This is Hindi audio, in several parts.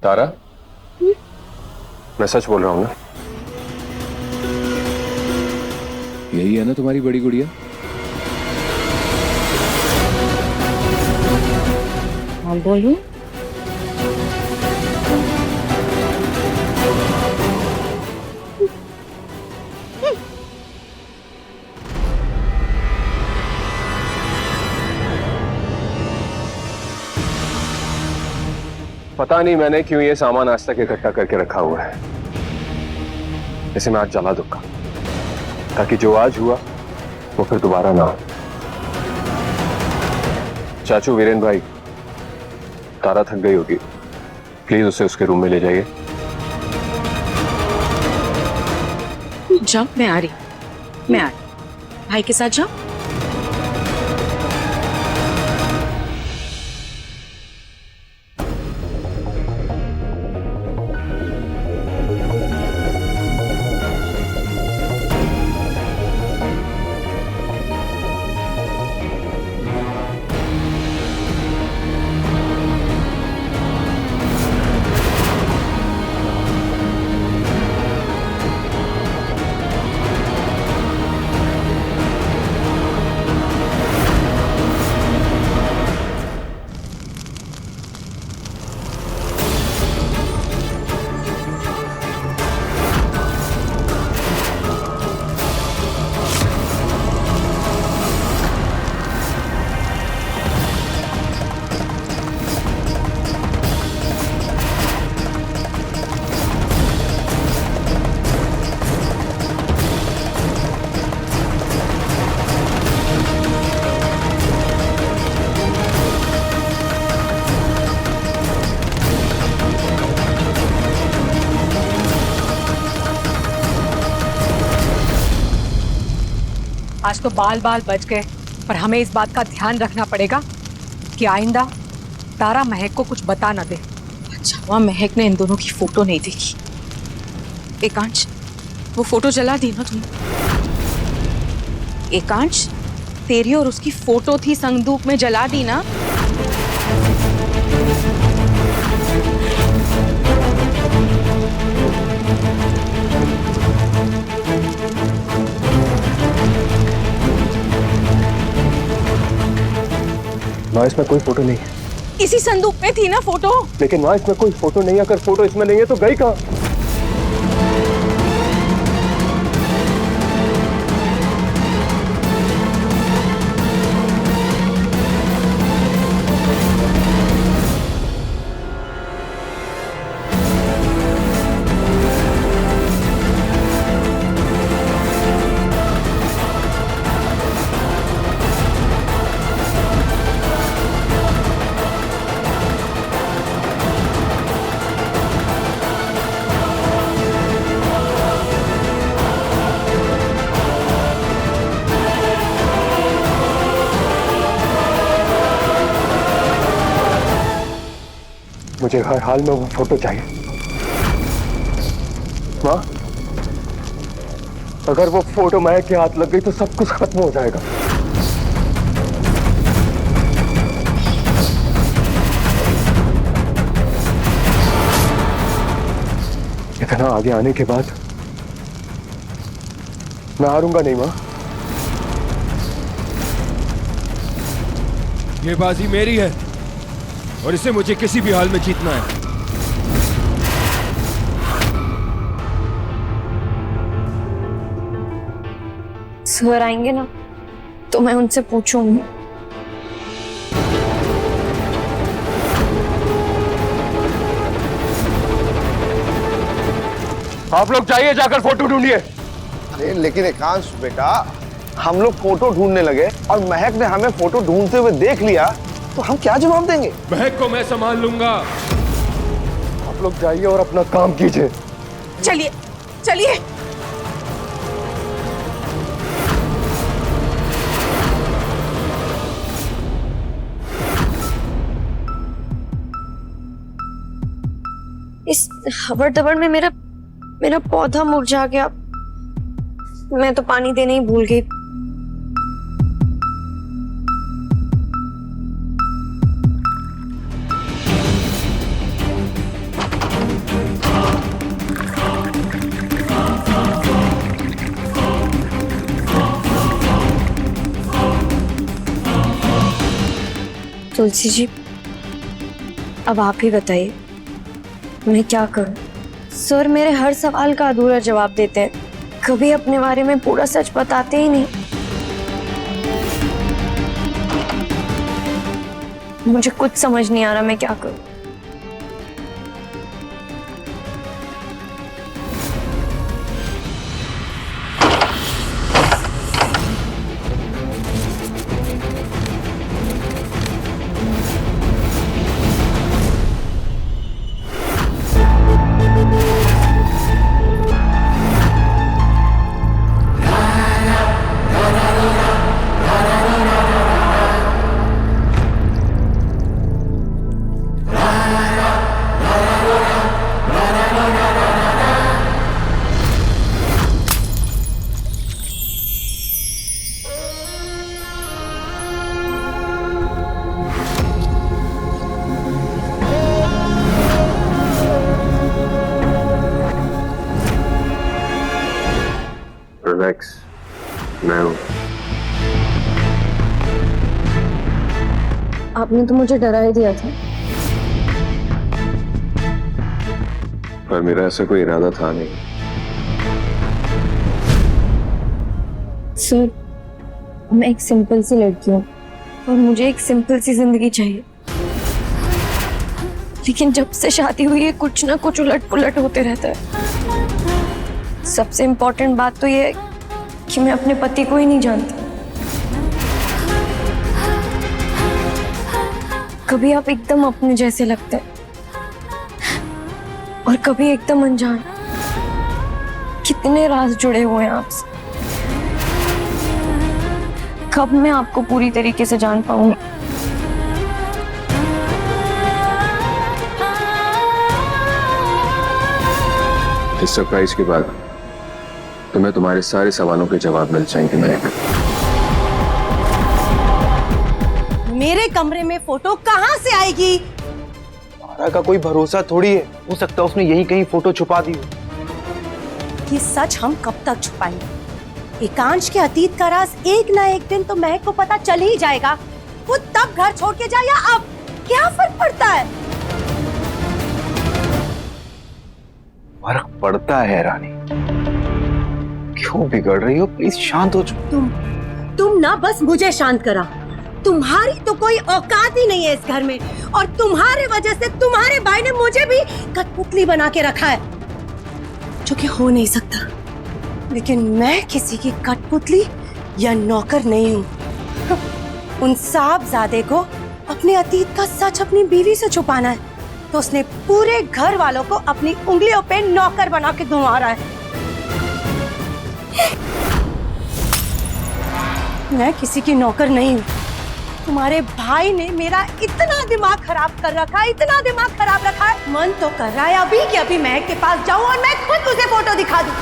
तारा, मैं सच बोल रहा हूँ ना? यही है ना तुम्हारी बड़ी गुड़िया? हाँ बोलूं? पता नहीं मैंने क्यों ये सामान आज तक इकट्ठा करके रखा हुआ है। इसे मैं आज जला दूंगा ताकि जो आज हुआ वो फिर दोबारा ना हो। चाचू वीरेन भाई, तारा थक गई होगी, प्लीज उसे उसके रूम में ले जाइए। जाओ, मैं आ रही। भाई के साथ जाओ। आज तो बाल बाल बच गए, पर हमें इस बात का ध्यान रखना पड़ेगा कि आइंदा तारा महक को कुछ बता ना दे। अच्छा हुआ महक ने इन दोनों की फोटो नहीं देखी। एकांश, वो फोटो जला दी ना तुमने? एकांश, तेरी और उसकी फोटो थी संदूक में, जला दी ना? माँ, इसमें कोई फोटो नहीं है। इसी संदूक में थी ना फोटो? लेकिन माँ, इसमें कोई फोटो नहीं है। अगर फोटो इसमें नहीं है तो गई कहाँ? मुझे हर हाल में वो फोटो चाहिए। माँ, अगर वो फोटो महक के हाथ लग गई तो सब कुछ खत्म हो जाएगा। इतना आगे आने के बाद मैं हारूंगा नहीं माँ। ये बाजी मेरी है और इसे मुझे किसी भी हाल में जीतना है। सर आएंगे ना तो मैं उनसे पूछूंगी। आप लोग जाइए, जाकर फोटो ढूंढिए। अरे लेकिन एकांश बेटा, हम लोग फोटो ढूंढने लगे और महक ने हमें फोटो ढूंढते हुए देख लिया तो हम क्या जवाब देंगे? महक को मैं संभाल लूंगा। आप लोग जाइए और अपना काम कीजिए। चलिए चलिए। इस हबड़ दबड़ में मेरा पौधा मुरझा गया। मैं तो पानी देने ही भूल गई। तुलसी जी, अब आप ही बताइए मैं क्या करूं? सर मेरे हर सवाल का अधूरा जवाब देते हैं, कभी अपने बारे में पूरा सच बताते ही नहीं। मुझे कुछ समझ नहीं आ रहा मैं क्या करूं। रिलैक्स, मैं हूं। आपने तो मुझे डरा ही दिया था। पर मेरा ऐसा कोई इरादा था नहीं। सर मैं एक सिंपल सी लड़की हूँ और मुझे एक सिंपल सी जिंदगी चाहिए, लेकिन जब से शादी हुई है कुछ ना कुछ उलट पुलट होते रहता है। सबसे इम्पोर्टेंट बात तो ये है कि मैं अपने पति को ही नहीं जानती। कभी आप एकदम अपने जैसे लगते हैं और कभी एकदम अनजान। कितने राज जुड़े हुए हैं आपसे, कब मैं आपको पूरी तरीके से जान पाऊंगी? इस सरप्राइज के बाद तुम्हें तुम्हारे सारे सवालों के जवाब मिल जाएंगे। मेरे कमरे में फोटो कहाँ से आएगी? तारा का कोई भरोसा थोड़ी है, हो सकता है उसने यहीं कहीं फोटो छुपा दी हो। ये सच हम कब तक छुपाएंगे? एकांश के अतीत का राज एक ना एक दिन तो महक को पता चल ही जाएगा। वो तब घर छोड़ के जाए या अब, क्या फर्क पड़ता है? फर्क पड़ता है रानी। क्यों बिगड़ रही हो? प्लीज शांत हो जाओ। तुम ना बस मुझे शांत करा। तुम्हारी तो कोई औकात ही नहीं है इस घर में, और तुम्हारे वजह से तुम्हारे भाई ने मुझे भी कठपुतली बना के रखा है, जो कि हो नहीं सकता। लेकिन मैं किसी की कठपुतली या नौकर नहीं हूँ। उन साहबजादे को अपने अतीत का सच अपनी बीवी से छुपाना है, तो उसने पूरे घर वालों को अपनी उंगलियों पे नौकर बना के घुमा रहा है। मैं किसी की नौकर नहीं हूँ। तुम्हारे भाई ने मेरा इतना दिमाग खराब कर रखा है, इतना दिमाग खराब रखा है, मन तो कर रहा है अभी कि अभी महक के पास जाऊं और मैं खुद तुझे फोटो दिखा दूं।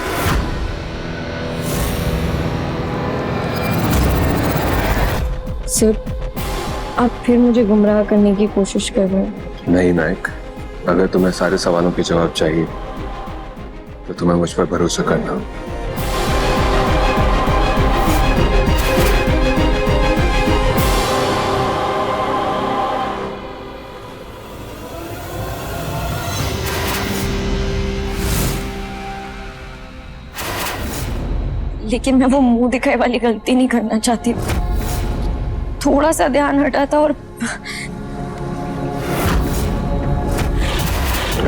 सर आप फिर मुझे गुमराह करने की कोशिश कर रहे हैं। नहीं महक, अगर तुम्हें सारे सवालों के जवाब चाहिए तो तुम्हें मुझ पर भरोसा करना। लेकिन मैं वो मुंह दिखाई वाली गलती नहीं करना चाहती। थोड़ा सा ध्यान हटा था और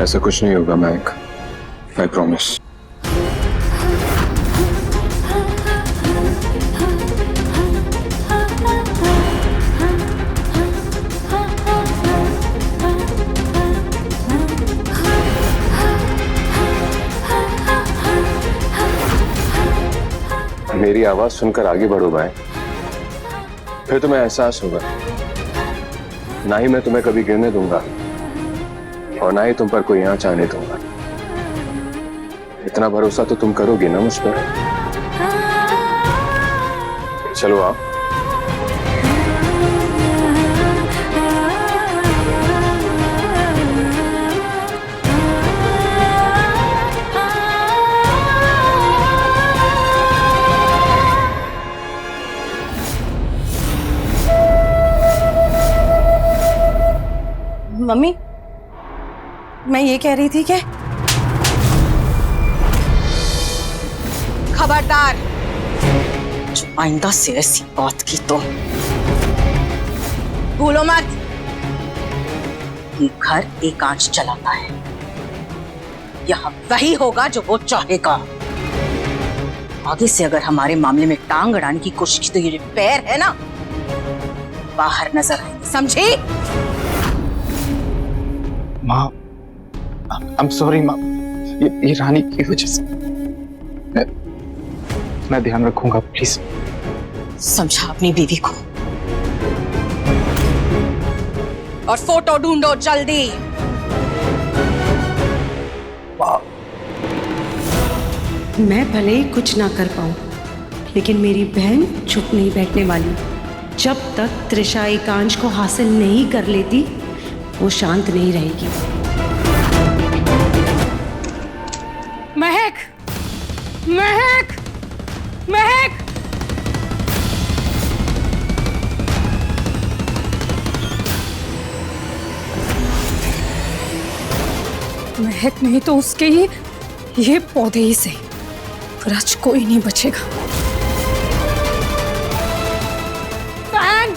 ऐसा कुछ नहीं होगा महक, आई प्रॉमिस। मेरी आवाज सुनकर आगे बढ़ो भाई, फिर तुम्हें एहसास होगा। ना ही मैं तुम्हें कभी गिरने दूंगा और ना ही तुम पर कोई आंच आने दूंगा। इतना भरोसा तो तुम करोगे ना मुझ पर? चलो आओ। मम्मी, मैं ये कह रही थी कि खबरदार, जो आइंदा से ऐसी बात की तो भूलो मत, ये घर एक आंच चलाता है। यह वही होगा जो वो चाहेगा। आगे से अगर हमारे मामले में टांग अड़ाने की कोशिश की तो ये जो पैर है ना, बाहर नजर आए, समझी? माँ, आई एम सॉरी माँ, ये रानी की वजह से। मैं ध्यान रखूंगा, प्लीज। समझा अपनी बीवी को। और फोटो ढूंढो जल्दी। मैं भले ही कुछ ना कर पाऊं, लेकिन मेरी बहन चुप नहीं बैठने वाली। जब तक त्रिशा एकांश को हासिल नहीं कर लेती, वो शांत नहीं रहेगी। महक, महक, महक! महक नहीं तो उसके ही ये पौधे ही से, पर आज कोई नहीं बचेगा। बहन!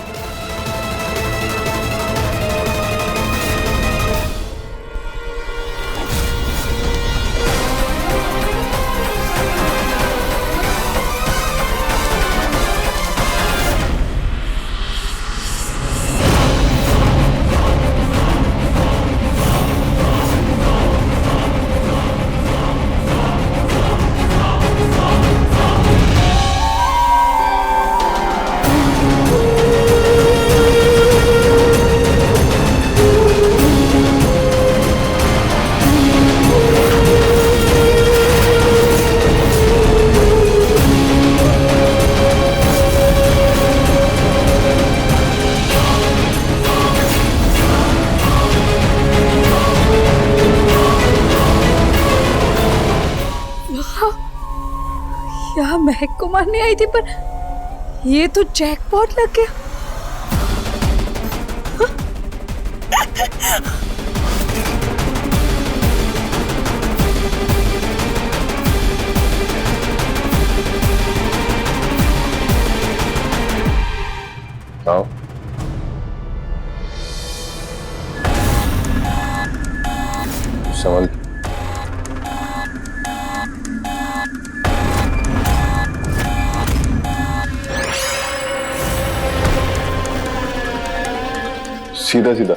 यहाँ महक को मारने आई थी, पर ये तो जैकपॉट लग गया। आओ। संभल। सीधा सीधा,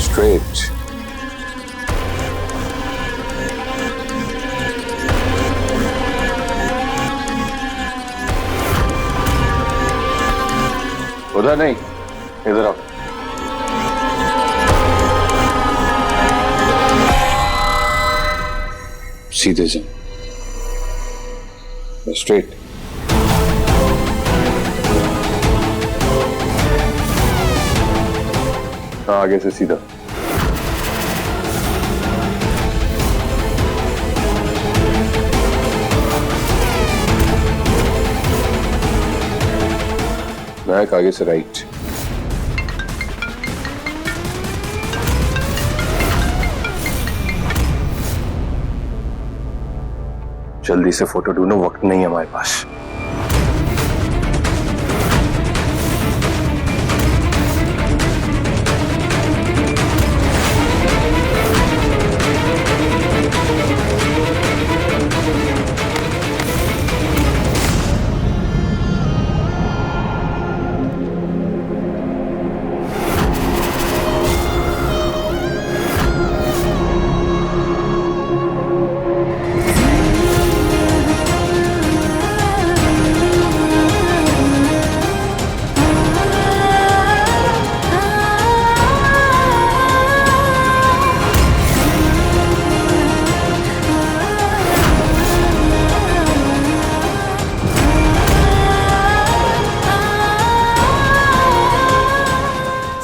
स्ट्रेट। उधर नहीं, इधर आओ। सीधे से, स्ट्रेट। हाँ, आगे से सीधा। बैक, आगे से राइट। जल्दी से फोटो ढूंढो, वक्त नहीं है हमारे पास।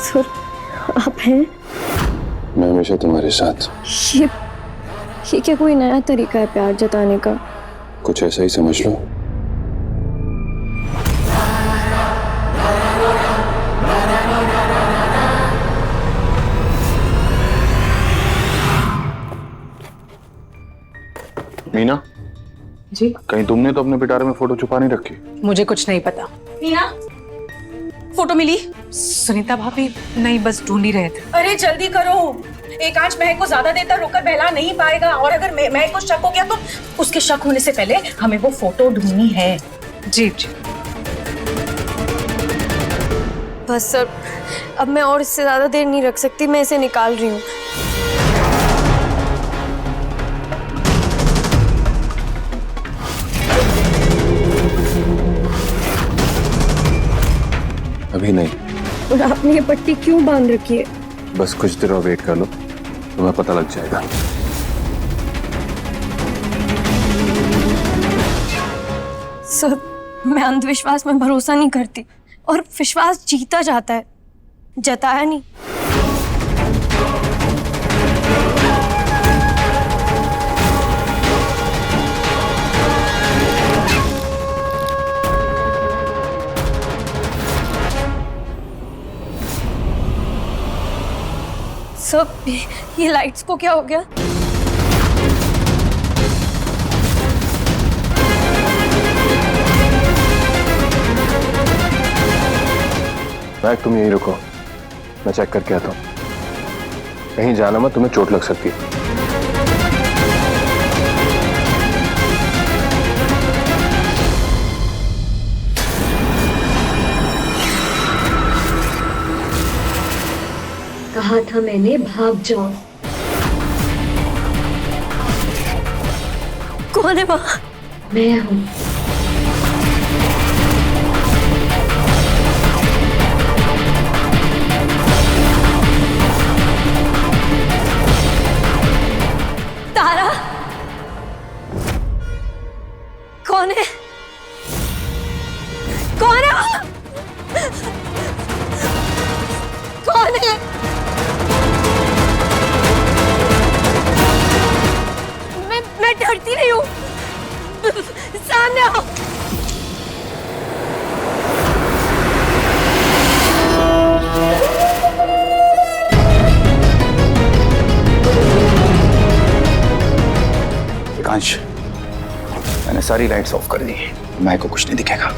सर, आप हैं? मैं हमेशा तुम्हारे साथ। ये क्या कोई नया तरीका है प्यार जताने का? कुछ ऐसा ही समझ लो। मीना, जी कहीं तुमने तो अपने पिटारे में फोटो छुपा नहीं रखी? मुझे कुछ नहीं पता। मीना, फोटो मिली? सुनीता भाभी नहीं, बस ढूंढ ही रहे थे। अरे जल्दी करो, एकांश महक को ज्यादा देर तक रोककर बहला नहीं पाएगा, और अगर महक को शक हो गया तो उसके शक होने से पहले हमें वो फोटो ढूंढनी है। जी जी। बस सर, अब मैं और इससे ज्यादा देर नहीं रख सकती, मैं इसे निकाल रही हूँ। अभी नहीं, और आपने ये पट्टी क्यों बांध रखी है? बस कुछ देर और वेट कर लो, तुम्हें पता लग जाएगा। सर, मैं अंधविश्वास में भरोसा नहीं करती, और विश्वास जीता जाता है, जताया नहीं। सर, ये लाइट्स को क्या हो गया? महक, तुम यहीं रुको, मैं चेक करके आता हूँ। कहीं जाना मत, तुम्हें चोट लग सकती है। कहा था मैंने, भाग जाओ। कौन है वहाँ? मैं हूँ। तारा, कौन है? कौन है वहाँ? कौन है? मैं डरती नहीं हूँ, सामने आओ। एकांश, मैंने सारी लाइट्स ऑफ कर दी, महक को कुछ नहीं दिखेगा।